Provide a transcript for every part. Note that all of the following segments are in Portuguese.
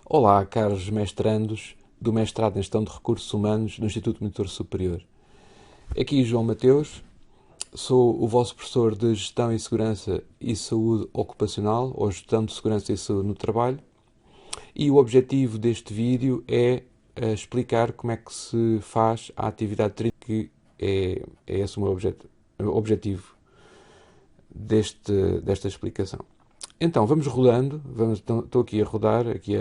Olá, caros mestrandos do mestrado em Gestão de Recursos Humanos do Instituto Monitor Superior. Aqui João Mateus, sou o vosso professor de Gestão e Segurança e Saúde Ocupacional, ou Gestão de Segurança e Saúde no Trabalho, e o objetivo deste vídeo é explicar como é que se faz a atividade 30, que é esse o meu objetivo desta explicação. Então, vamos rodando, estou aqui a rodar aqui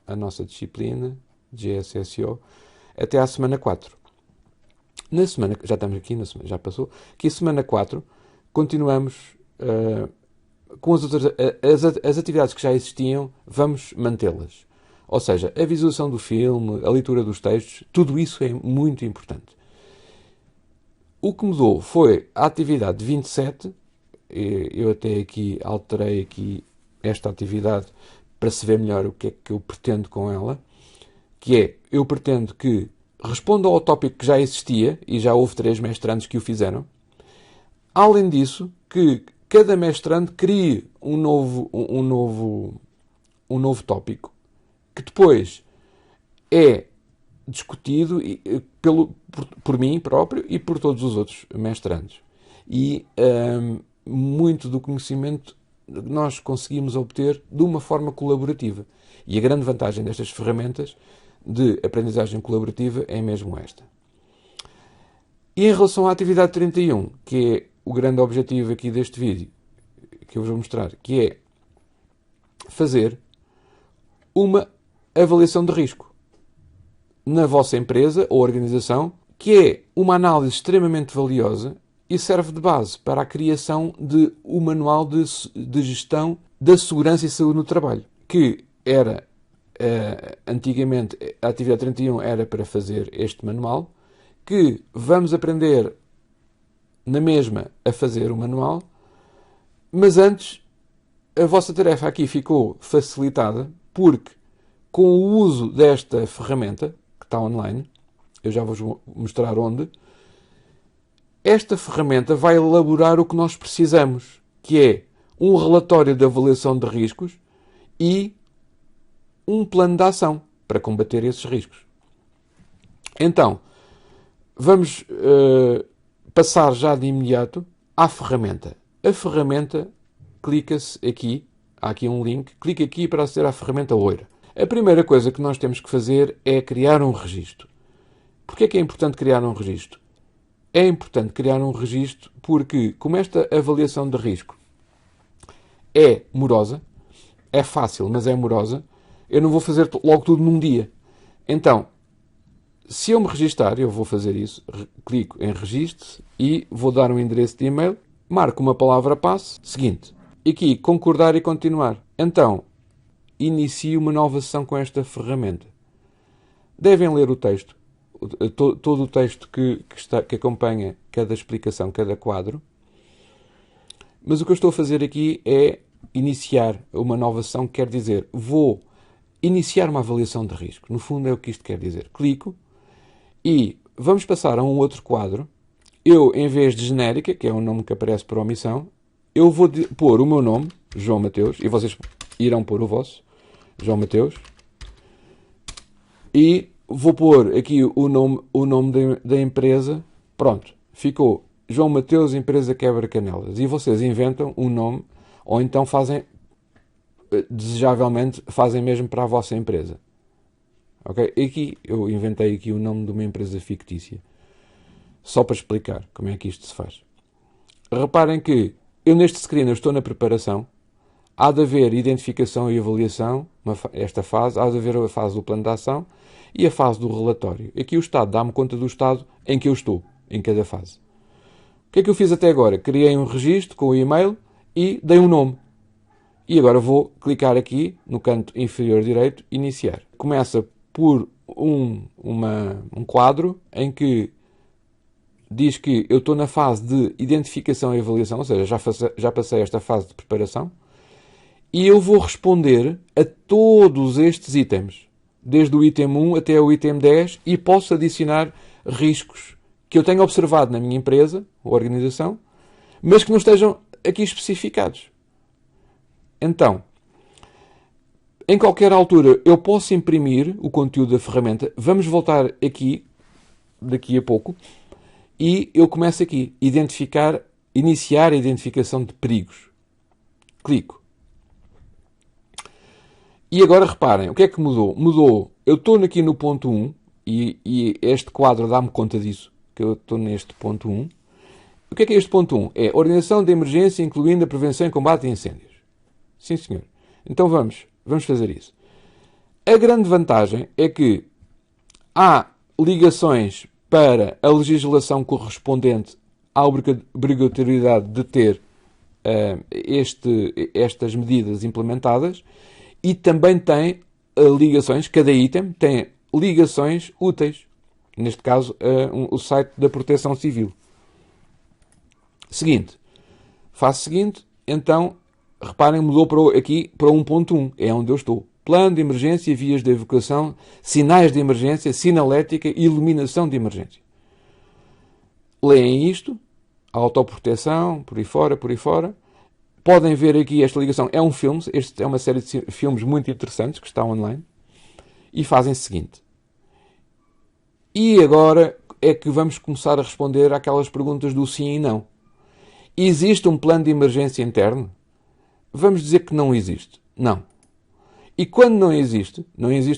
a nossa disciplina, GSSO, até à semana 4. Na semana, já estamos aqui, na semana, já passou, que a semana 4 continuamos com as atividades que já existiam, vamos mantê-las. Ou seja, a visualização do filme, a leitura dos textos, tudo isso é muito importante. O que mudou foi a atividade 27, eu até aqui alterei aqui esta atividade para se ver melhor o que é que eu pretendo com ela, que é, eu pretendo que responda ao tópico que já existia, e já houve 3 mestrandos que o fizeram. Além disso, que cada mestrando crie um novo tópico, que depois é discutido por mim próprio e por todos os outros mestrandos. E muito do conhecimento nós conseguimos obter de uma forma colaborativa. E a grande vantagem destas ferramentas de aprendizagem colaborativa é mesmo esta. E em relação à atividade 31, que é o grande objetivo aqui deste vídeo, que eu vos vou mostrar, que é fazer uma avaliação de risco na vossa empresa ou organização, que é uma análise extremamente valiosa e serve de base para a criação de um manual de gestão da segurança e saúde no trabalho, que era, antigamente, a atividade 31 era para fazer este manual, que vamos aprender na mesma a fazer o manual, mas antes a vossa tarefa aqui ficou facilitada, porque com o uso desta ferramenta, que está online, eu já vos vou mostrar onde, esta ferramenta vai elaborar o que nós precisamos, que é um relatório de avaliação de riscos e um plano de ação para combater esses riscos. Então, vamos passar já de imediato à ferramenta. A ferramenta, clica-se aqui, há aqui um link, clica aqui para aceder à ferramenta Oira. A primeira coisa que nós temos que fazer é criar um registro. Porquê é que é importante criar um registro? É importante criar um registro porque, como esta avaliação de risco é morosa, é fácil, mas é morosa, eu não vou fazer logo tudo num dia. Então, se eu me registar, eu vou fazer isso, clico em registro e vou dar um endereço de e-mail, marco uma palavra-passe, seguinte, aqui, concordar e continuar. Então, inicio uma nova sessão com esta ferramenta. Devem ler o texto. Todo o texto que acompanha cada explicação, cada quadro. Mas o que eu estou a fazer aqui é iniciar uma nova sessão, que quer dizer, vou iniciar uma avaliação de risco. No fundo é o que isto quer dizer. Clico e vamos passar a um outro quadro. Eu, em vez de genérica, que é um nome que aparece por omissão, eu vou pôr o meu nome, João Mateus, e vocês irão pôr o vosso, João Mateus, e vou pôr aqui o nome da empresa. Pronto, ficou João Mateus, empresa Quebra-Canelas. E vocês inventam um nome, ou então fazem, desejavelmente, fazem mesmo para a vossa empresa. Ok? Aqui eu inventei aqui o nome de uma empresa fictícia. Só para explicar como é que isto se faz. Reparem que eu neste screen eu estou na preparação. Há de haver identificação e avaliação, esta fase. Há de haver a fase do plano de ação e a fase do relatório. Aqui o estado dá-me conta do estado em que eu estou, em cada fase. O que é que eu fiz até agora? Criei um registro com o e-mail e dei um nome. E agora vou clicar aqui no canto inferior direito, iniciar. Começa por um quadro em que diz que eu estou na fase de identificação e avaliação, ou seja, já passei esta fase de preparação, e eu vou responder a todos estes itens, desde o item 1 até o item 10, e posso adicionar riscos que eu tenho observado na minha empresa ou organização mas que não estejam aqui especificados. Então, em qualquer altura, eu posso imprimir o conteúdo da ferramenta. Vamos voltar aqui, daqui a pouco, e eu começo aqui, iniciar a identificação de perigos. Clico. E agora reparem, o que é que mudou? Mudou, eu estou aqui no ponto 1, e este quadro dá-me conta disso, que eu estou neste ponto 1. O que é este ponto 1? É organização de emergência, incluindo a prevenção e combate a incêndios. Sim, senhor. Então vamos fazer isso. A grande vantagem é que há ligações para a legislação correspondente à obrigatoriedade de ter estas medidas implementadas, e também tem ligações, cada item tem ligações úteis. Neste caso, o site da Proteção Civil. Seguinte. Faço o seguinte, então, reparem, mudou aqui para 1.1, é onde eu estou. Plano de emergência, vias de evacuação, sinais de emergência, sinalética e iluminação de emergência. Leem isto, autoproteção, por aí fora. Podem ver aqui esta ligação, é um filme, este é uma série de filmes muito interessantes que está online, e fazem o seguinte. E agora é que vamos começar a responder àquelas perguntas do sim e não. Existe um plano de emergência interno? Vamos dizer que não existe. Não. E quando não existe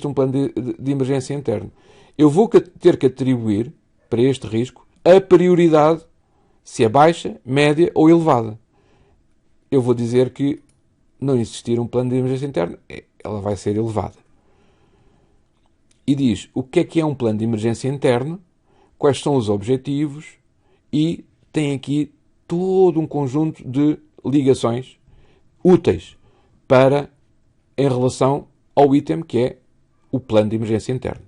um plano de emergência interno, eu vou ter que atribuir, para este risco, a prioridade, se é baixa, média ou elevada. Eu vou dizer que não existir um plano de emergência interno, ela vai ser elevada. E diz o que é um plano de emergência interno, quais são os objetivos, e tem aqui todo um conjunto de ligações úteis em relação ao item que é o plano de emergência interno.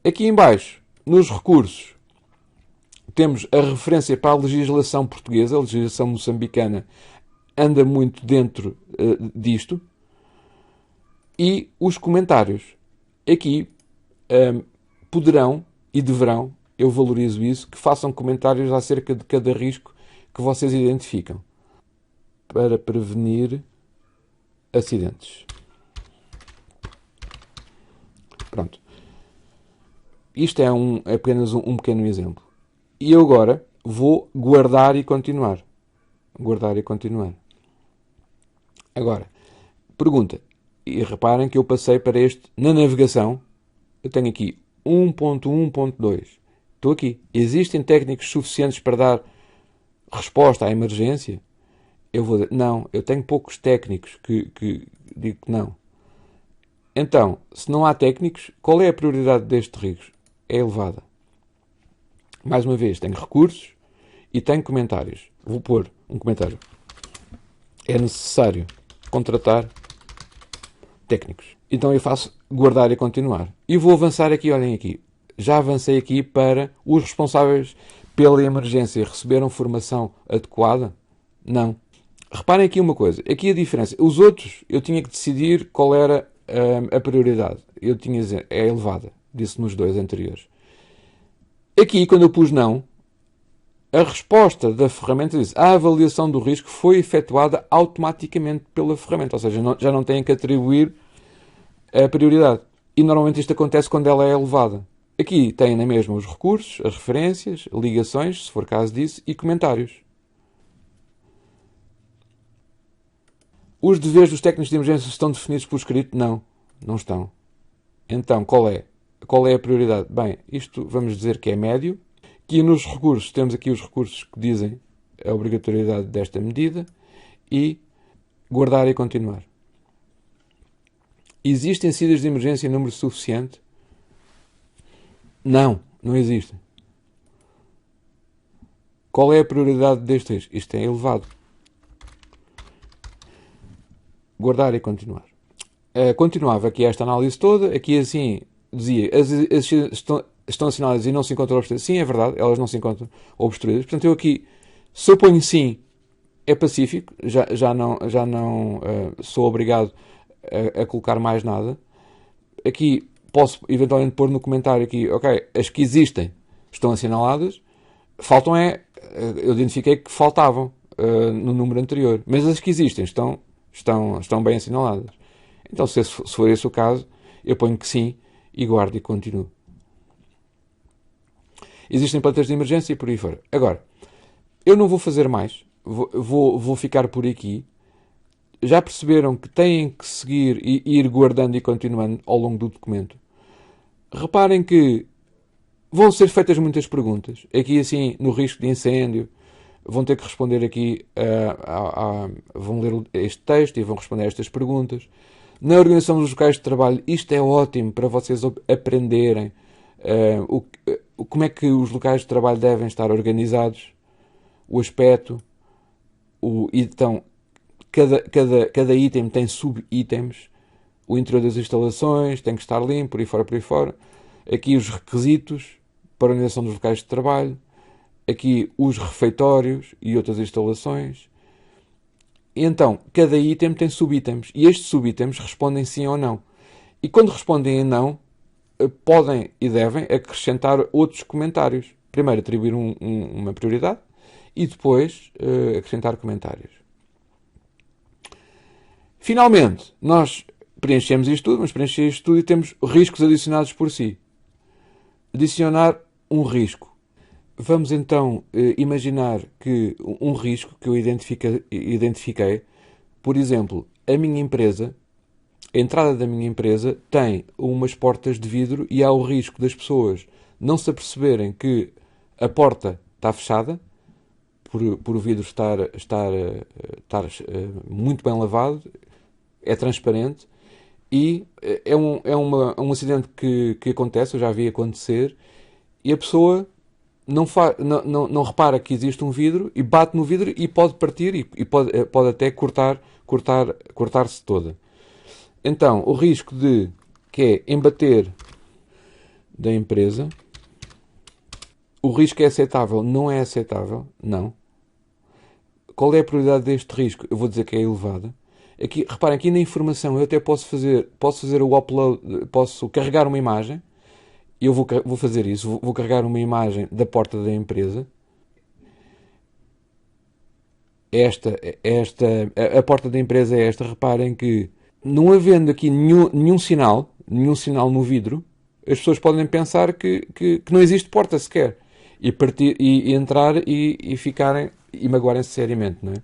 Aqui em baixo, nos recursos, temos a referência para a legislação portuguesa. A legislação moçambicana anda muito dentro disto. E os comentários. Aqui poderão e deverão, eu valorizo isso, que façam comentários acerca de cada risco que vocês identificam para prevenir acidentes. Pronto. Isto é apenas um pequeno exemplo. E eu agora vou guardar e continuar. Guardar e continuar. Agora, pergunta. E reparem que eu passei para este, na navegação, eu tenho aqui 1.1.2. Estou aqui. Existem técnicos suficientes para dar resposta à emergência? Eu vou dizer, não, eu tenho poucos técnicos que digo que não. Então, se não há técnicos, qual é a prioridade deste risco? É elevada. Mais uma vez, tenho recursos e tenho comentários. Vou pôr um comentário. É necessário contratar técnicos. Então eu faço guardar e continuar. E vou avançar aqui, olhem aqui. Já avancei aqui para os responsáveis pela emergência. Receberam formação adequada? Não. Reparem aqui uma coisa. Aqui a diferença. Os outros, eu tinha que decidir qual era a prioridade. Eu tinha a dizer, é elevada. Disse nos dois anteriores. Aqui, quando eu pus não, a resposta da ferramenta diz a avaliação do risco foi efetuada automaticamente pela ferramenta. Ou seja, já não têm que atribuir a prioridade. E normalmente isto acontece quando ela é elevada. Aqui têm na mesma os recursos, as referências, ligações, se for caso disso, e comentários. Os deveres dos técnicos de emergência estão definidos por escrito? Não, não estão. Então, qual é? Qual é a prioridade? Bem, isto vamos dizer que é médio. Aqui nos recursos, temos aqui os recursos que dizem a obrigatoriedade desta medida e guardar e continuar. Existem saídas de emergência em número suficiente? Não, não existem. Qual é a prioridade deste risco? Isto é elevado. Guardar e continuar. Continuava aqui esta análise toda. Aqui assim dizia as estão assinaladas e não se encontram obstruídas. Sim, é verdade, elas não se encontram obstruídas. Portanto, eu aqui, se eu ponho sim, é pacífico. Já não sou obrigado a colocar mais nada. Aqui posso eventualmente pôr no comentário aqui, ok, as que existem estão assinaladas. Faltam eu identifiquei que faltavam no número anterior. Mas as que existem estão bem assinaladas. Então, se for esse o caso, eu ponho que sim e guardo e continuo. Existem plantas de emergência e por aí fora. Agora, eu não vou fazer mais. Vou ficar por aqui. Já perceberam que têm que seguir e ir guardando e continuando ao longo do documento. Reparem que vão ser feitas muitas perguntas. Aqui, assim, no risco de incêndio, vão ter que responder aqui, vão ler este texto e vão responder a estas perguntas. Na organização dos locais de trabalho, isto é ótimo para vocês aprenderem como é que os locais de trabalho devem estar organizados, o aspecto, então, cada item tem sub-itens, o interior das instalações tem que estar limpo, por aí fora. Aqui os requisitos para a organização dos locais de trabalho, aqui os refeitórios e outras instalações. E então, cada item tem sub-itens, e estes sub-itens respondem sim ou não. E quando respondem em não, podem e devem acrescentar outros comentários. Primeiro atribuir uma prioridade e depois acrescentar comentários. Finalmente, nós preenchemos isto tudo, mas preenchemos isto tudo e temos riscos adicionados por si. Adicionar um risco. Vamos então imaginar que um risco que eu identifiquei, por exemplo, a entrada da minha empresa tem umas portas de vidro e há o risco das pessoas não se aperceberem que a porta está fechada, por o vidro estar muito bem lavado, é transparente, e é um acidente que acontece, eu já vi acontecer, e a pessoa não repara que existe um vidro e bate no vidro e pode partir e pode até cortar-se toda. Então, o risco que é embater da empresa, o risco é aceitável? Não é aceitável? Não. Qual é a prioridade deste risco? Eu vou dizer que é elevada. Aqui, reparem, aqui na informação eu até posso fazer o upload, posso carregar uma imagem. Eu vou fazer isso, vou carregar uma imagem da porta da empresa. A porta da empresa é esta. Reparem que, não havendo aqui nenhum sinal no vidro, as pessoas podem pensar que não existe porta sequer. E entrar e ficarem e magoarem-se seriamente, não é?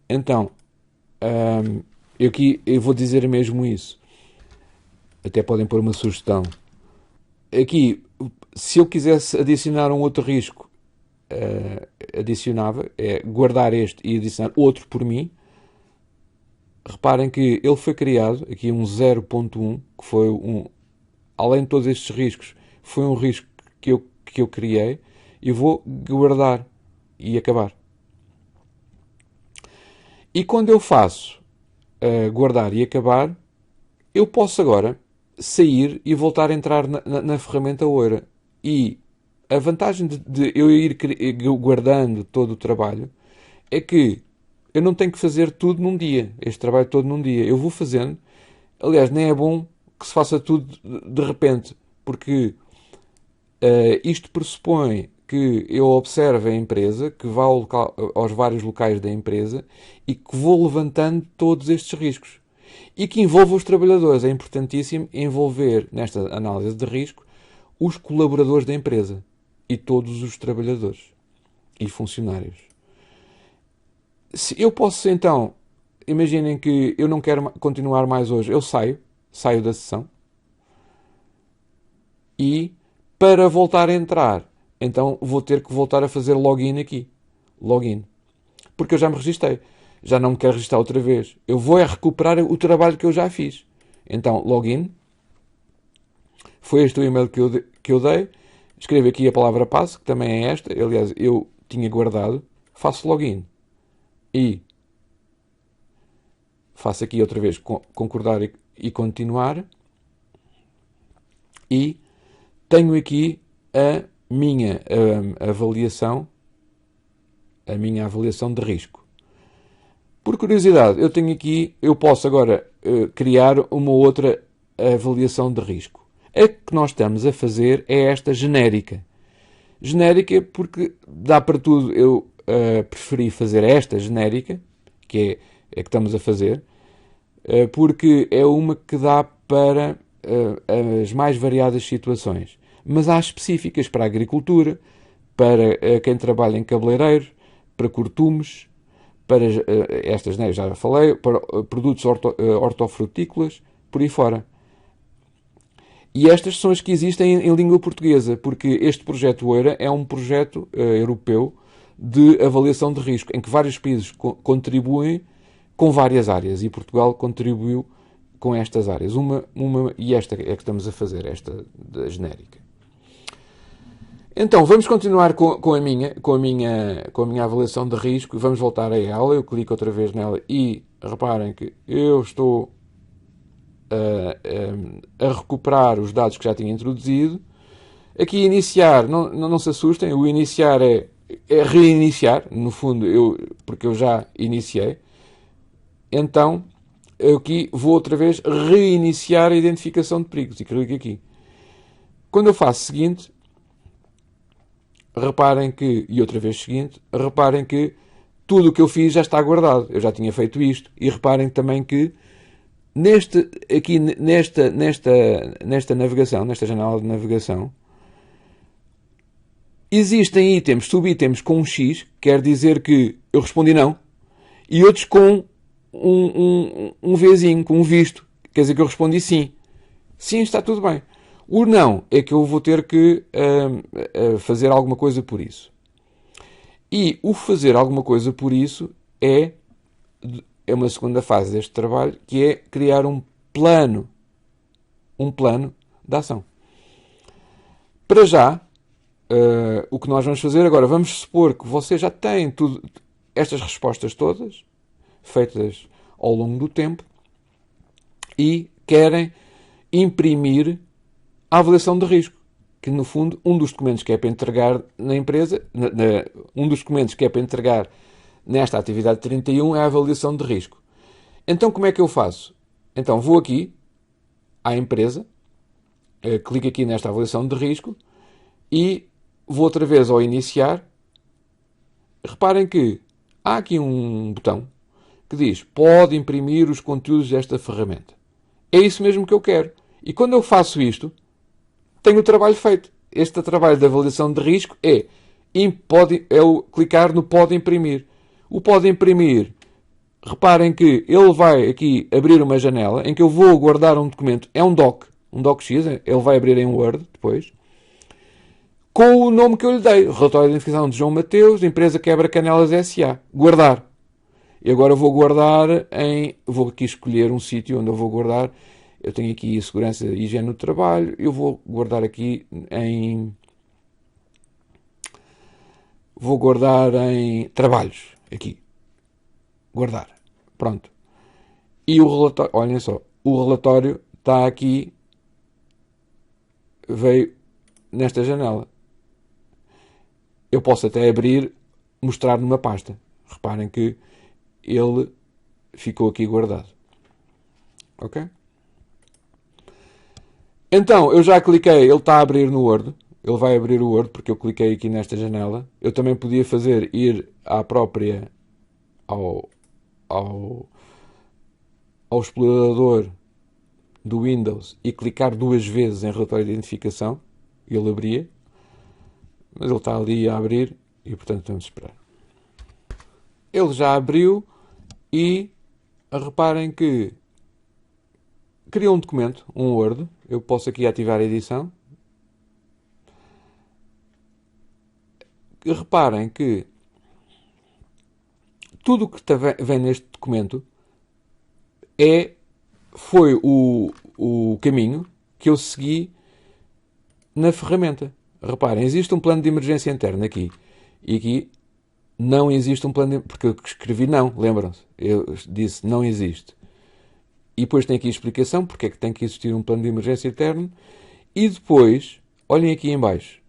Então, eu vou dizer mesmo isso. Até podem pôr uma sugestão. Aqui, se eu quisesse adicionar um outro risco, adicionava, guardar este e adicionar outro por mim. Reparem que ele foi criado, aqui um 0.1, que foi além de todos estes riscos, foi um risco que eu criei, e vou guardar e acabar. E quando eu faço guardar e acabar, eu posso agora sair e voltar a entrar na ferramenta Oura. E a vantagem de eu ir guardando todo o trabalho é que eu não tenho que fazer tudo num dia, este trabalho todo num dia. Eu vou fazendo. Aliás, nem é bom que se faça tudo de repente, porque isto pressupõe que eu observe a empresa, que vá aos vários locais da empresa e que vou levantando todos estes riscos. E que envolva os trabalhadores. É importantíssimo envolver, nesta análise de risco, os colaboradores da empresa e todos os trabalhadores e funcionários. Se eu posso, então, imaginem que eu não quero continuar mais hoje, eu saio da sessão, e para voltar a entrar, então vou ter que voltar a fazer login aqui. Login. Porque eu já me registrei. Já não me quero registrar outra vez. Eu vou recuperar o trabalho que eu já fiz. Então, login. Foi este o e-mail que eu dei. Escrevo aqui a palavra passe, que também é esta. Aliás, eu tinha guardado. Faço login. E faço aqui outra vez concordar e continuar. E tenho aqui a minha avaliação de risco. Por curiosidade, eu posso agora criar uma outra avaliação de risco. A que nós estamos a fazer é esta genérica. Genérica porque dá para tudo. Eu preferi fazer esta genérica, que é que estamos a fazer, porque é uma que dá para as mais variadas situações. Mas há específicas para a agricultura, para quem trabalha em cabeleireiros, para cortumes, para estas, né, já falei, para produtos hortofrutícolas, por aí fora. E estas são as que existem em língua portuguesa, porque este projeto OEIRA é um projeto europeu de avaliação de risco, em que vários países contribuem com várias áreas, e Portugal contribuiu com estas áreas. E esta é que estamos a fazer, esta da genérica. Então, vamos continuar com a minha avaliação de risco. Vamos voltar a ela. Eu clico outra vez nela e reparem que eu estou a recuperar os dados que já tinha introduzido. Aqui iniciar, não se assustem, o iniciar é reiniciar, no fundo, porque eu já iniciei. Então, eu aqui vou outra vez reiniciar a identificação de perigos e clico aqui. Quando eu faço o seguinte, reparem que, e outra vez seguinte, reparem que tudo o que eu fiz já está guardado. Eu já tinha feito isto. E reparem também que nesta navegação, nesta janela de navegação, existem itens, subitens com um X, quer dizer que eu respondi não, e outros com um Vzinho, com um visto, quer dizer que eu respondi sim. Sim, está tudo bem. O não é que eu vou ter que fazer alguma coisa por isso. E o fazer alguma coisa por isso é uma segunda fase deste trabalho, que é criar um plano de ação. Para já, o que nós vamos fazer agora, vamos supor que você já tem estas respostas todas, feitas ao longo do tempo, e querem imprimir a avaliação de risco, que no fundo um dos documentos que é para entregar na empresa, um dos documentos que é para entregar nesta atividade 31 é a avaliação de risco. Então como é que eu faço? Então vou aqui à empresa, clico aqui nesta avaliação de risco e vou outra vez ao iniciar. Reparem que há aqui um botão que diz pode imprimir os conteúdos desta ferramenta. É isso mesmo que eu quero. E quando eu faço isto, tenho o trabalho feito. Este trabalho de avaliação de risco é o clicar no pode imprimir. O pode imprimir, reparem que ele vai aqui abrir uma janela em que eu vou guardar um documento. É um docx, ele vai abrir em Word depois, com o nome que eu lhe dei. Relatório de identificação de João Mateus, empresa Quebra Canelas S.A. Guardar. E agora vou guardar vou aqui escolher um sítio onde eu vou guardar. Eu tenho aqui segurança e higiene no trabalho. Eu vou guardar aqui vou guardar em trabalhos. Aqui. Guardar. Pronto. E o relatório, olhem só, o relatório está aqui, veio nesta janela. Eu posso até abrir, mostrar numa pasta. Reparem que ele ficou aqui guardado. Ok? Então, eu já cliquei, ele está a abrir no Word. Ele vai abrir o Word porque eu cliquei aqui nesta janela. Eu também podia ir à própria, ao explorador do Windows e clicar 2 vezes em relatório de identificação. Ele abria. Mas ele está ali a abrir e, portanto, vamos esperar. Ele já abriu e reparem que criou um documento, um Word. Eu posso aqui ativar a edição. Reparem que tudo o que vem neste documento foi o caminho que eu segui na ferramenta. Reparem, existe um plano de emergência interna aqui. E aqui não existe um plano de... Porque eu escrevi não, lembram-se? Eu disse não existe. E depois tem aqui a explicação porque é que tem que existir um plano de emergência interno. E depois, olhem aqui em baixo.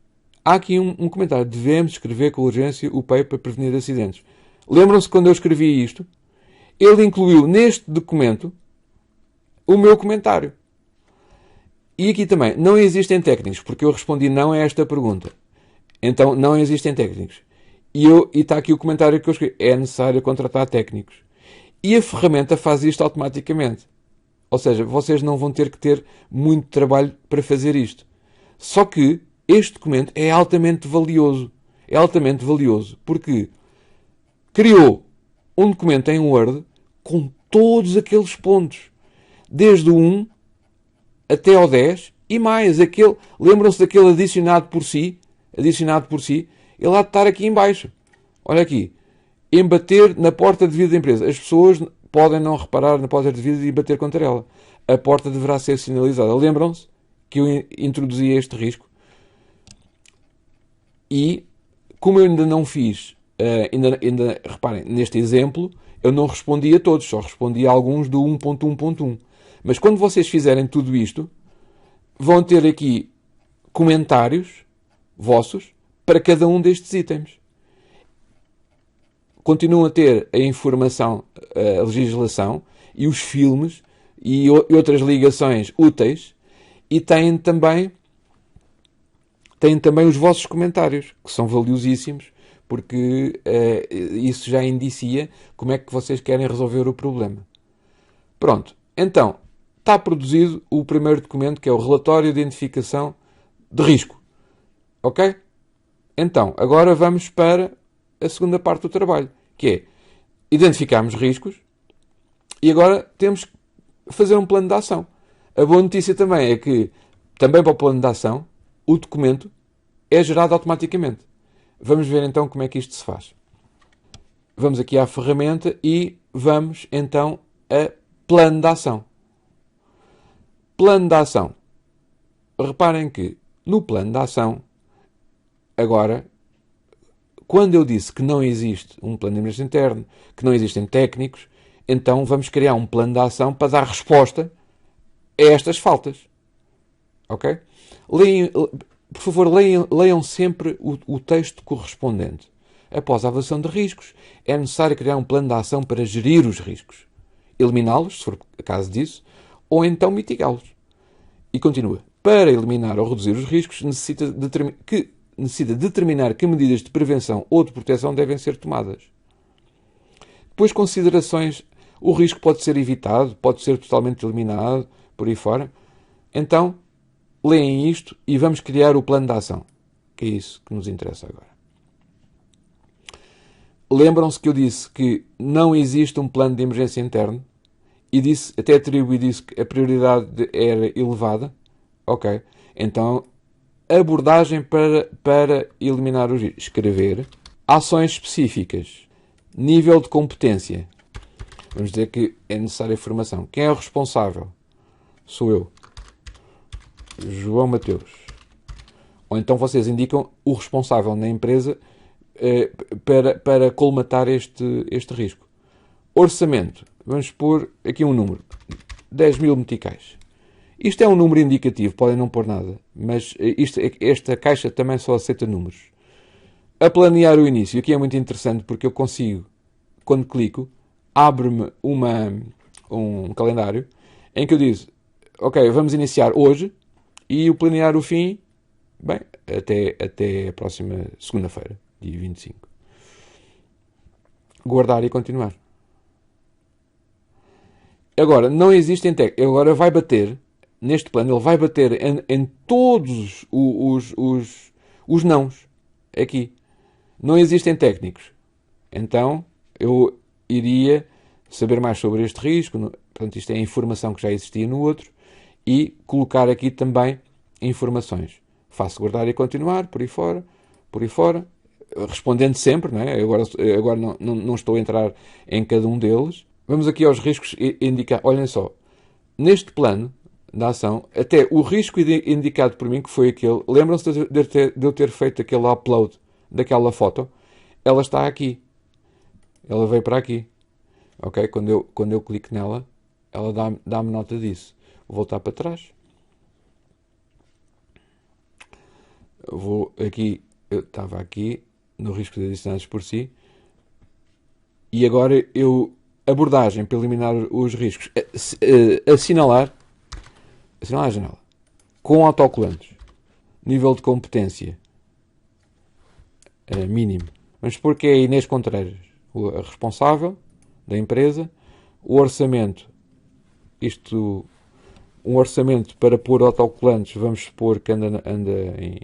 Há aqui um comentário. Devemos escrever com urgência o PEI para prevenir acidentes. Lembram-se quando eu escrevi isto? Ele incluiu neste documento o meu comentário. E aqui também, não existem técnicos, porque eu respondi não a esta pergunta. Então não existem técnicos. E está aqui o comentário que eu escrevi. É necessário contratar técnicos. E a ferramenta faz isto automaticamente. Ou seja, vocês não vão ter que ter muito trabalho para fazer isto. Só que este documento é altamente valioso. É altamente valioso porque criou um documento em Word com todos aqueles pontos. Desde o 1 até ao 10 e mais. Lembram-se daquele adicionado por si? Adicionado por si. Ele há de estar aqui em baixo. Olha aqui. Em bater na porta de vidro da empresa. As pessoas podem não reparar na porta de vidro e bater contra ela. A porta deverá ser sinalizada. Lembram-se que eu introduzi este risco? E, como eu ainda não fiz, reparem, neste exemplo, eu não respondi a todos, só respondi a alguns do 1.1.1. Mas quando vocês fizerem tudo isto, vão ter aqui comentários vossos para cada um destes itens. Continuam a ter a informação, a legislação e os filmes e outras ligações úteis e têm também os vossos comentários, que são valiosíssimos, porque isso já indicia como é que vocês querem resolver o problema. Pronto, então, está produzido o primeiro documento, que é o Relatório de Identificação de Risco. Ok? Então, agora vamos para a segunda parte do trabalho, que é identificarmos riscos e agora temos que fazer um plano de ação. A boa notícia também é que, também para o plano de ação, o documento é gerado automaticamente. Vamos ver então como é que isto se faz. Vamos aqui à ferramenta e vamos então a plano de ação. Plano de ação. Reparem que no plano de ação, agora, quando eu disse que não existe um plano de emergência interno, que não existem técnicos, então vamos criar um plano de ação para dar resposta a estas faltas. Ok? Por favor, leiam sempre o texto correspondente. Após a avaliação de riscos, é necessário criar um plano de ação para gerir os riscos, eliminá-los, se for caso disso, ou então mitigá-los. E continua. Para eliminar ou reduzir os riscos, necessita determinar que medidas de prevenção ou de proteção devem ser tomadas. Depois, considerações. O risco pode ser evitado, pode ser totalmente eliminado, por aí fora. Então, leem isto e vamos criar o plano de ação, que é isso que nos interessa agora. Lembram-se que eu disse que não existe um plano de emergência interno e até atribuí disse que a prioridade era elevada. Ok. Então, abordagem para eliminar os riscos. Escrever. Ações específicas. Nível de competência. Vamos dizer que é necessária formação. Quem é o responsável? Sou eu. João Mateus. Ou então vocês indicam o responsável na empresa para colmatar este risco. Orçamento. Vamos pôr aqui um número. 10.000 meticais. Isto é um número indicativo, podem não pôr nada, mas esta caixa também só aceita números. A planear o início. Aqui é muito interessante porque eu consigo, quando clico, abre-me um calendário em que eu digo, ok, vamos iniciar hoje e o planear o fim, bem, até a próxima segunda-feira, dia 25. Guardar e continuar. Agora, não existem técnicos. Agora vai bater, neste plano, ele vai bater em todos os nãos. Aqui. Não existem técnicos. Então, eu iria saber mais sobre este risco. Portanto, isto é a informação que já existia no outro. E colocar aqui também informações. Faço guardar e continuar, por aí fora. Respondendo sempre, não é? Agora não estou a entrar em cada um deles. Vamos aqui aos riscos indicar. Olhem só. Neste plano da ação, até o risco indicado por mim, que foi aquele... Lembram-se de eu ter feito aquele upload daquela foto? Ela está aqui. Ela veio para aqui. Ok? Quando eu clico nela, ela dá-me nota disso. Vou voltar para trás. Vou aqui... Eu estava aqui no risco de adicionados por si. E agora abordagem para eliminar os riscos. Assinalar a janela. Com autocolantes. Nível de competência. mínimo. Vamos supor que é a Inês Contreiras, a responsável da empresa. O orçamento, um orçamento para pôr autocolantes, vamos supor que anda em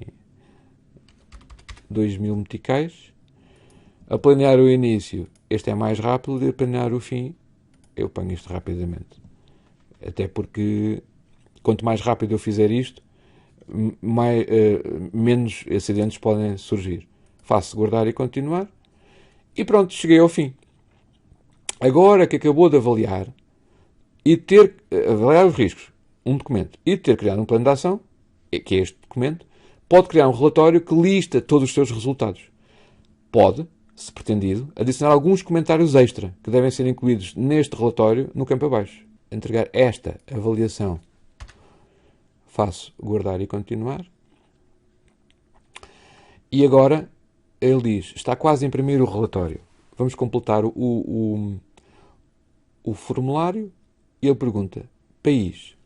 2.000 meticais. A planear o início, este é mais rápido, e a planear o fim, eu ponho isto rapidamente. Até porque, quanto mais rápido eu fizer isto, menos acidentes podem surgir. Faço guardar e continuar. E pronto, cheguei ao fim. Agora que acabou de avaliar e ter avaliar os riscos, um documento, e ter criado um plano de ação, que é este documento, pode criar um relatório que lista todos os seus resultados. Pode, se pretendido, adicionar alguns comentários extra que devem ser incluídos neste relatório no campo abaixo. Entregar esta avaliação. Faço guardar e continuar. E agora ele diz, está quase a imprimir o relatório. Vamos completar o formulário e ele pergunta, país.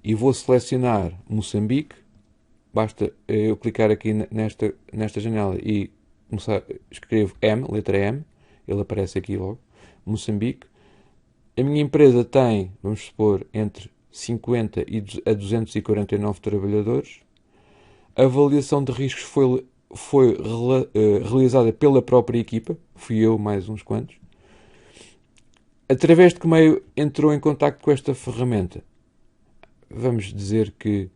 E vou selecionar Moçambique. Basta eu clicar aqui nesta janela e escrevo M, letra M. Ele aparece aqui logo. Moçambique. A minha empresa tem, vamos supor, entre 50 a 249 trabalhadores. A avaliação de riscos foi realizada pela própria equipa. Fui eu mais uns quantos. Através de que meio entrou em contacto com esta ferramenta? Vamos dizer que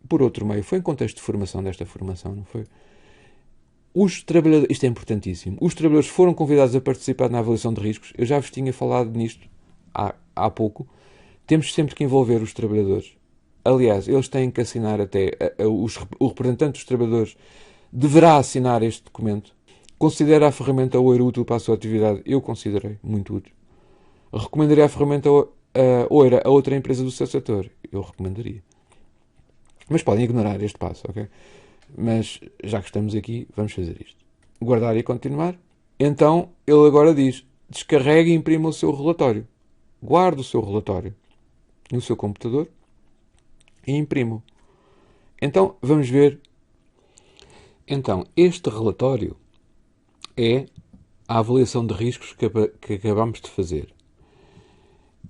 por outro meio. Foi em contexto de formação desta formação, não foi? Os trabalhadores, isto é importantíssimo, os trabalhadores foram convidados a participar na avaliação de riscos. Eu já vos tinha falado nisto há pouco. Temos sempre que envolver os trabalhadores. Aliás, eles têm que assinar até, o representante dos trabalhadores deverá assinar este documento. Considera a ferramenta OIR útil para a sua atividade? Eu considerei muito útil. Recomendaria a ferramenta OIR a outra empresa do seu setor? Eu recomendaria. Mas podem ignorar este passo, ok? Mas, já que estamos aqui, vamos fazer isto. Guardar e continuar. Então, ele agora diz, descarregue e imprima o seu relatório. Guarde o seu relatório no seu computador e imprima-o. Então, vamos ver. Então, este relatório é a avaliação de riscos que acabamos de fazer.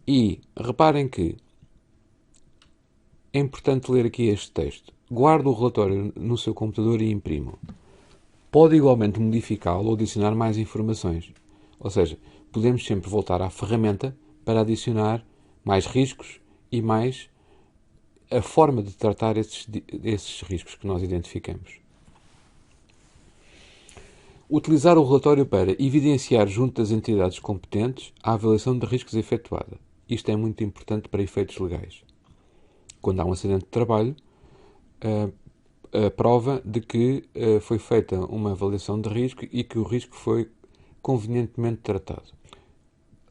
E, reparem que é importante ler aqui este texto. Guarde o relatório no seu computador e imprima-o. Pode igualmente modificá-lo ou adicionar mais informações. Ou seja, podemos sempre voltar à ferramenta para adicionar mais riscos e mais a forma de tratar esses riscos que nós identificamos. Utilizar o relatório para evidenciar junto das entidades competentes a avaliação de riscos efetuada. Isto é muito importante para efeitos legais. Quando há um acidente de trabalho, a prova de que foi feita uma avaliação de risco e que o risco foi convenientemente tratado.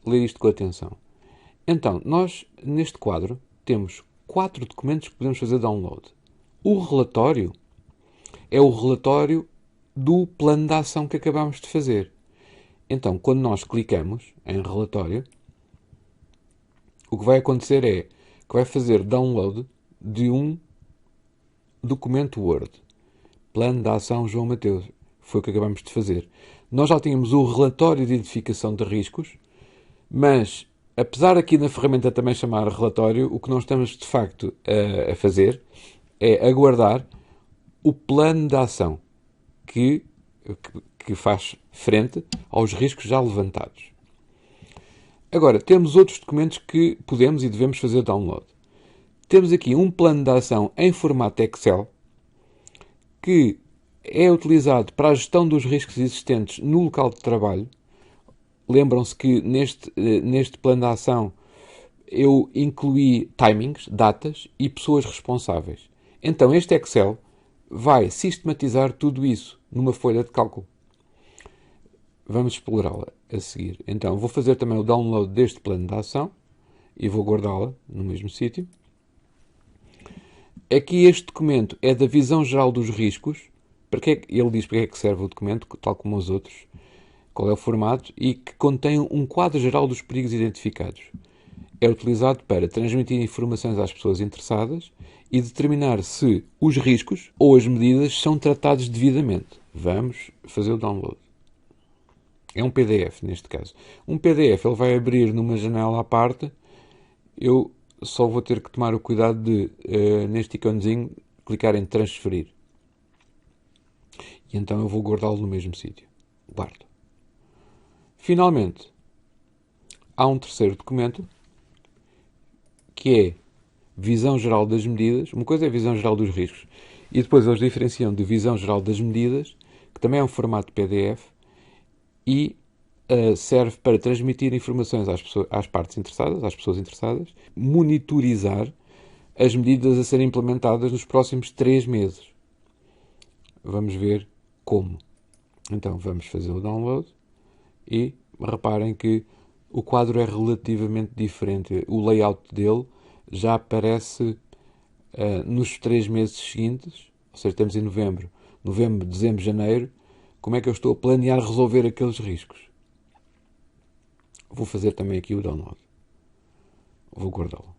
Ler isto com atenção. Então, nós, neste quadro, temos 4 documentos que podemos fazer download. O relatório é o relatório do plano de ação que acabamos de fazer. Então, quando nós clicamos em relatório, o que vai acontecer é que vai fazer download de um documento Word. Plano de ação João Mateus. Foi o que acabamos de fazer. Nós já tínhamos o relatório de identificação de riscos, mas, apesar aqui na ferramenta também chamar relatório, o que nós estamos de facto a fazer é aguardar o plano de ação que faz frente aos riscos já levantados. Agora, temos outros documentos que podemos e devemos fazer download. Temos aqui um plano de ação em formato Excel que é utilizado para a gestão dos riscos existentes no local de trabalho. Lembram-se que neste plano de ação eu incluí timings, datas e pessoas responsáveis. Então este Excel vai sistematizar tudo isso numa folha de cálculo. Vamos explorá-la a seguir. Então vou fazer também o download deste plano de ação e vou guardá-la no mesmo sítio. Aqui este documento é da visão geral dos riscos. Ele diz para que é que serve o documento, tal como os outros, qual é o formato, e que contém um quadro geral dos perigos identificados. é utilizado para transmitir informações às pessoas interessadas e determinar se os riscos ou as medidas são tratados devidamente. Vamos fazer o download. É um PDF, neste caso. Um PDF ele vai abrir numa janela à parte. Eu só vou ter que tomar o cuidado de, neste iconezinho, clicar em transferir. E então eu vou guardá-lo no mesmo sítio. Guardo. Finalmente, há um terceiro documento, que é visão geral das medidas. Uma coisa é a visão geral dos riscos. E depois eles diferenciam de visão geral das medidas, que também é um formato PDF, e serve para transmitir informações às partes interessadas, às pessoas interessadas, monitorizar as medidas a serem implementadas nos próximos 3 meses. Vamos ver como. Então vamos fazer o download e reparem que o quadro é relativamente diferente. O layout dele já aparece nos 3 meses seguintes, ou seja, temos em novembro, dezembro, janeiro. Como é que eu estou a planear resolver aqueles riscos? Vou fazer também aqui o download. Vou guardá-lo.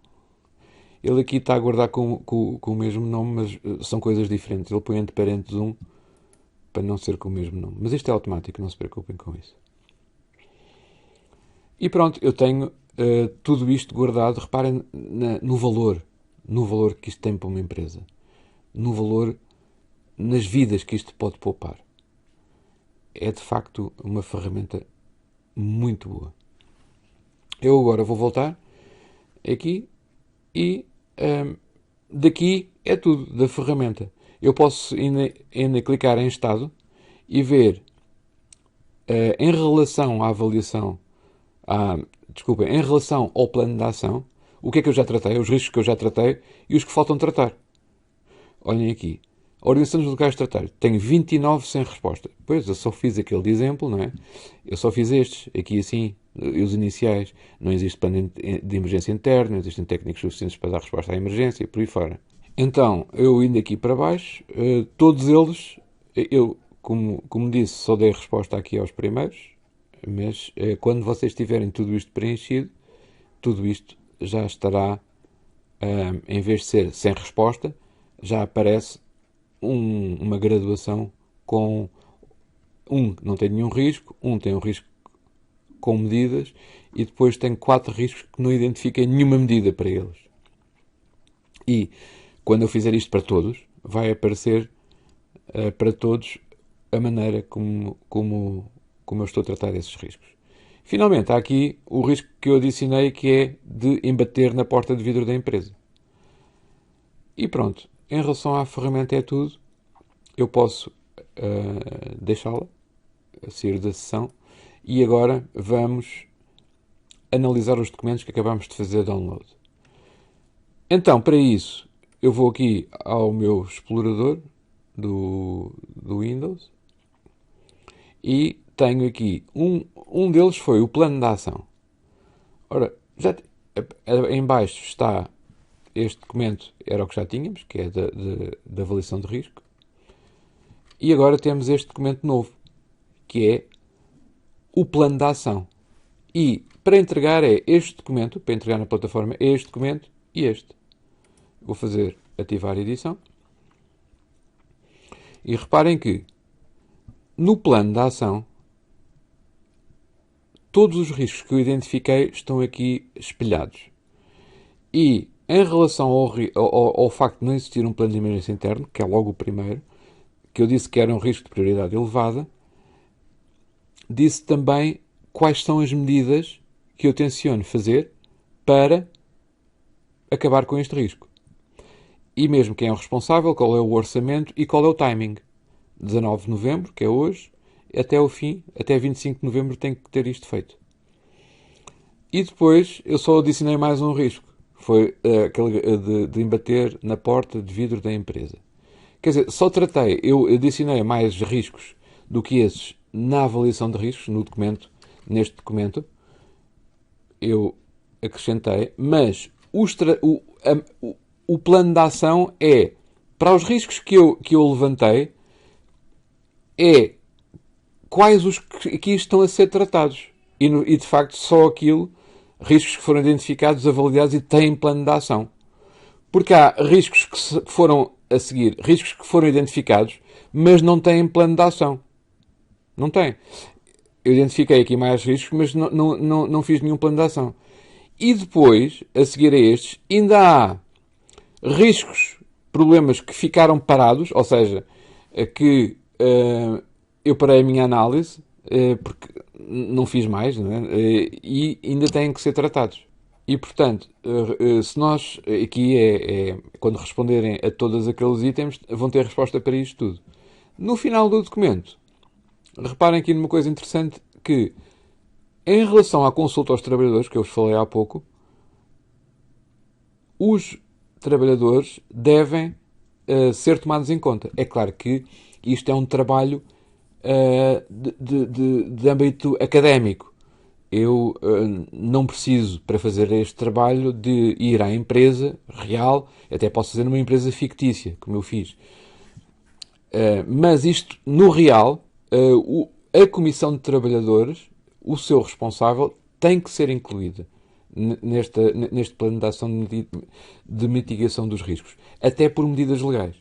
Ele aqui está a guardar com o mesmo nome, mas são coisas diferentes. Ele põe entre parênteses 1 para não ser com o mesmo nome. Mas isto é automático, não se preocupem com isso. E pronto, eu tenho tudo isto guardado. Reparem no valor que isto tem para uma empresa. No valor, nas vidas que isto pode poupar. É de facto uma ferramenta muito boa. Eu agora vou voltar aqui e daqui é tudo da ferramenta. Eu posso ainda clicar em estado e ver em relação à avaliação, em relação ao plano de ação, o que é que eu já tratei, os riscos que eu já tratei e os que faltam tratar. Olhem aqui. A Organização dos Locais de Tratar tem 29 sem resposta. Pois, eu só fiz aquele de exemplo, não é? Eu só fiz estes. Aqui assim, os iniciais. Não existe plano de emergência interno, não existem técnicos suficientes para dar resposta à emergência e por aí fora. Então, eu indo aqui para baixo, todos eles, eu, como disse, só dei resposta aqui aos primeiros, mas quando vocês tiverem tudo isto preenchido, tudo isto já estará, em vez de ser sem resposta, já aparece uma graduação com que não tem nenhum risco, tem um risco com medidas e depois tem 4 riscos que não identifiquem nenhuma medida para eles. E quando eu fizer isto para todos, vai aparecer para todos a maneira como eu estou a tratar esses riscos. Finalmente, há aqui o risco que eu adicionei, que é de embater na porta de vidro da empresa. E pronto. Em relação à ferramenta é tudo. Eu posso deixá-la sair da sessão. E agora vamos analisar os documentos que acabamos de fazer download. Então, para isso, eu vou aqui ao meu explorador do Windows. E tenho aqui, um deles foi o plano de ação. Ora, em baixo está este documento, era o que já tínhamos, que é da avaliação de risco. E agora temos este documento novo, que é o plano de ação. E para entregar é este documento, para entregar na plataforma é este documento e este. Vou fazer ativar a edição. E reparem que no plano de ação todos os riscos que eu identifiquei estão aqui espelhados. E em relação ao facto de não existir um plano de emergência interno, que é logo o primeiro, que eu disse que era um risco de prioridade elevada, disse também quais são as medidas que eu tenciono fazer para acabar com este risco. E mesmo quem é o responsável, qual é o orçamento e qual é o timing. 19 de novembro, que é hoje, até o fim, até 25 de novembro tem que ter isto feito. E depois eu só adicionei mais um risco. Foi aquele de embater na porta de vidro da empresa. Quer dizer, só tratei, eu adicionei mais riscos do que esses na avaliação de riscos, neste documento. Eu acrescentei, mas o plano de ação é, para os riscos que eu levantei, é quais os que aqui estão a ser tratados. E de facto só aquilo riscos que foram identificados, avaliados e têm plano de ação. Porque há riscos que foram a seguir, riscos que foram identificados, mas não têm plano de ação. Não têm. Eu identifiquei aqui mais riscos, mas não fiz nenhum plano de ação. E depois, a seguir a estes, ainda há riscos, problemas que ficaram parados, ou seja, que eu parei a minha análise, porque não fiz mais, não é? E ainda têm que ser tratados. E, portanto, se nós, aqui quando responderem a todos aqueles itens, vão ter resposta para isto tudo. No final do documento, reparem aqui numa coisa interessante, que em relação à consulta aos trabalhadores, que eu vos falei há pouco, os trabalhadores devem ser tomados em conta. É claro que isto é um trabalho de âmbito académico. Eu não preciso, para fazer este trabalho, de ir à empresa real, até posso fazer numa empresa fictícia, como eu fiz. Mas isto, no real, a Comissão de Trabalhadores, o seu responsável, tem que ser incluída neste plano de ação de mitigação dos riscos, até por medidas legais.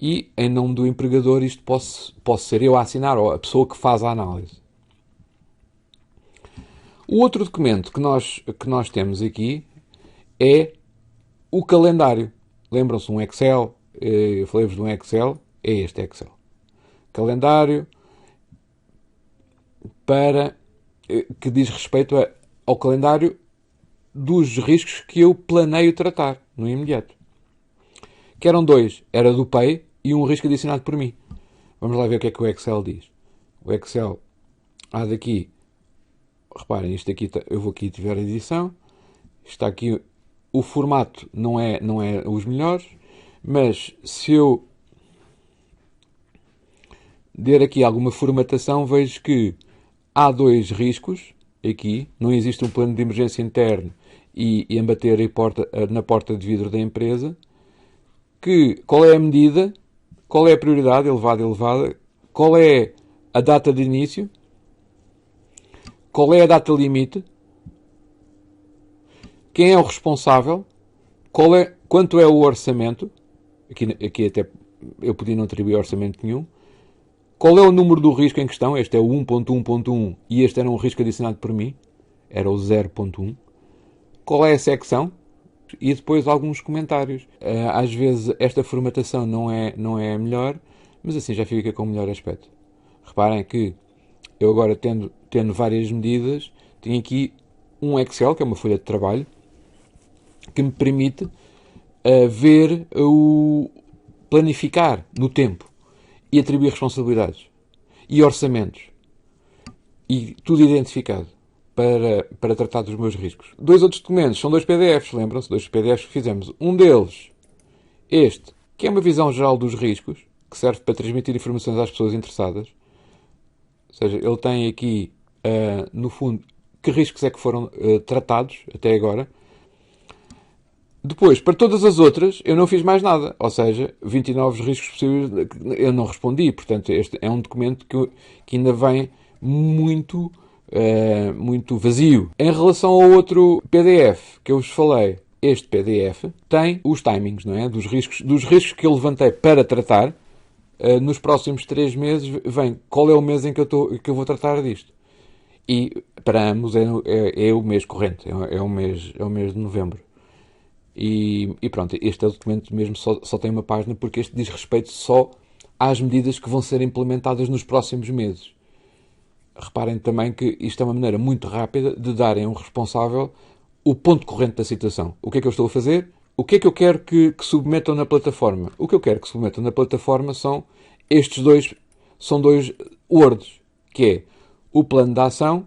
E, em nome do empregador, isto posso ser eu a assinar, ou a pessoa que faz a análise. O outro documento que nós temos aqui é o calendário. Lembram-se de um Excel? Eu falei-vos de um Excel. É este Excel. Calendário que diz respeito ao calendário dos riscos que eu planeio tratar no imediato. Que eram dois. Era do PEI e um risco adicionado por mim. Vamos lá ver o que é que o Excel diz. O Excel há daqui... Reparem, isto aqui, eu vou aqui tiver a edição. Está aqui, o formato não é os melhores, mas se eu der aqui alguma formatação, vejo que há dois riscos aqui. Não existe um plano de emergência interno e embater na porta de vidro da empresa. Qual é a medida? Qual é a prioridade? Elevada. Qual é a data de início? Qual é a data limite? Quem é o responsável? Quanto é o orçamento? Aqui até eu podia não atribuir orçamento nenhum. Qual é o número do risco em questão? Este é o 1.1.1 e este era um risco adicionado por mim. Era o 0.1. Qual é a secção? E depois alguns comentários. Às vezes esta formatação não é a melhor, mas assim já fica com o melhor aspecto. Reparem que eu agora tendo várias medidas, tenho aqui um Excel, que é uma folha de trabalho, que me permite planificar no tempo e atribuir responsabilidades e orçamentos e tudo identificado para tratar dos meus riscos. Dois outros documentos, são dois PDFs, lembram-se? Dois PDFs que fizemos. Um deles, este, que é uma visão geral dos riscos, que serve para transmitir informações às pessoas interessadas. Ou seja, ele tem aqui, no fundo, que riscos é que foram tratados até agora. Depois, para todas as outras, eu não fiz mais nada. Ou seja, 29 riscos possíveis eu não respondi. Portanto, este é um documento que ainda vem muito vazio. Em relação ao outro PDF que eu vos falei, este PDF tem os timings, não é? Dos riscos que eu levantei para tratar. Nos próximos 3 meses vem qual é o mês em que eu vou tratar disto. E para ambos é o mês corrente, é o mês de novembro. E pronto, este é o documento mesmo, só tem uma página, porque este diz respeito só às medidas que vão ser implementadas nos próximos meses. Reparem também que isto é uma maneira muito rápida de darem a um responsável o ponto corrente da situação. O que é que eu estou a fazer? O que é que eu quero que submetam na plataforma? O que eu quero que submetam na plataforma são são dois words, que é o plano de ação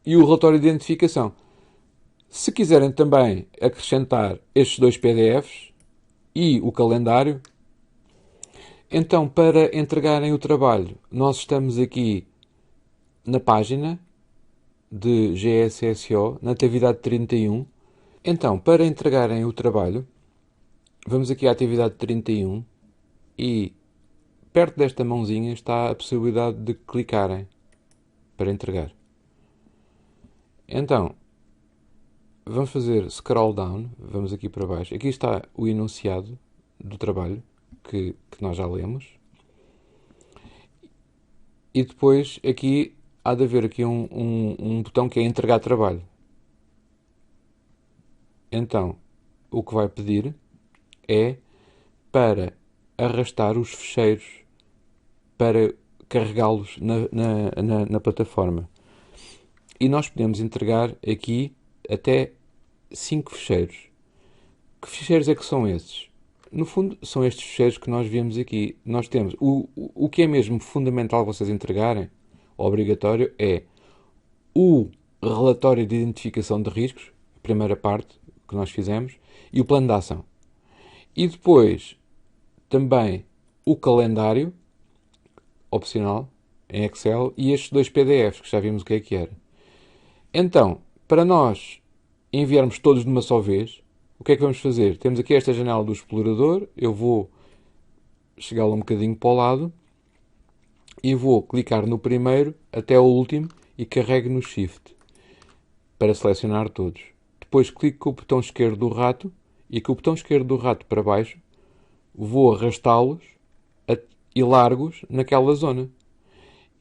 e o relatório de identificação. Se quiserem também acrescentar estes dois PDFs e o calendário, então para entregarem o trabalho, nós estamos aqui na página de GSSO, na atividade 31. Então, para entregarem o trabalho, vamos aqui à atividade 31 e perto desta mãozinha está a possibilidade de clicarem para entregar. Então, vamos fazer scroll down, vamos aqui para baixo. Aqui está o enunciado do trabalho que nós já lemos. E depois aqui há de haver aqui um botão que é entregar trabalho. Então, o que vai pedir é para arrastar os ficheiros para carregá-los na plataforma. E nós podemos entregar aqui até 5 ficheiros. Que ficheiros é que são esses? No fundo, são estes ficheiros que nós vemos aqui. Nós temos o que é mesmo fundamental vocês entregarem, obrigatório, é o relatório de identificação de riscos, a primeira parte que nós fizemos, e o plano de ação. E depois, também, o calendário, opcional, em Excel, e estes 2 PDFs, que já vimos o que era. Então, para nós enviarmos todos de uma só vez, o que é que vamos fazer? Temos aqui esta janela do explorador, eu vou chegá-la um bocadinho para o lado e vou clicar no primeiro até o último e carrego no Shift para selecionar todos. Depois clico com o botão esquerdo do rato e com o botão esquerdo do rato para baixo vou arrastá-los e largos naquela zona.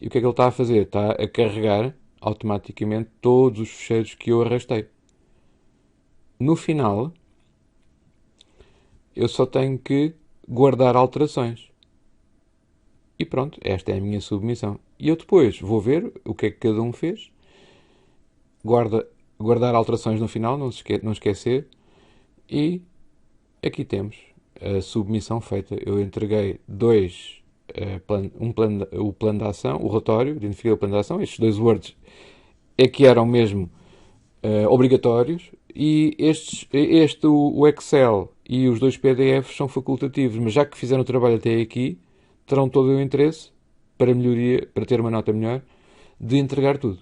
E o que é que ele está a fazer? Está a carregar automaticamente todos os ficheiros que eu arrastei. No final, eu só tenho que guardar alterações. E pronto, esta é a minha submissão. E eu depois vou ver o que é que cada um fez. Guardar alterações no final, não esquecer. E aqui temos a submissão feita. Eu entreguei o plano de ação, o relatório, identifiquei o plano de ação. Estes 2 Words é que eram mesmo obrigatórios. E o Excel e os 2 PDFs são facultativos. Mas já que fizeram o trabalho até aqui, terão todo o interesse para melhoria, para ter uma nota melhor, de entregar tudo.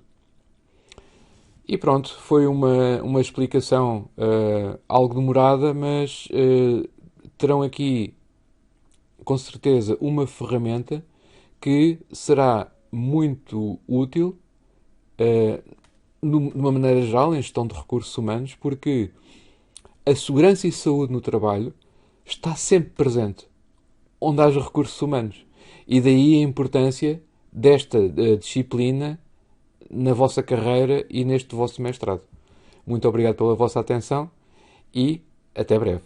E pronto, foi uma explicação algo demorada, mas terão aqui, com certeza, uma ferramenta que será muito útil de uma maneira geral em gestão de recursos humanos, porque a segurança e saúde no trabalho está sempre presente onde haja recursos humanos. E daí a importância desta disciplina na vossa carreira e neste vosso mestrado. Muito obrigado pela vossa atenção e até breve.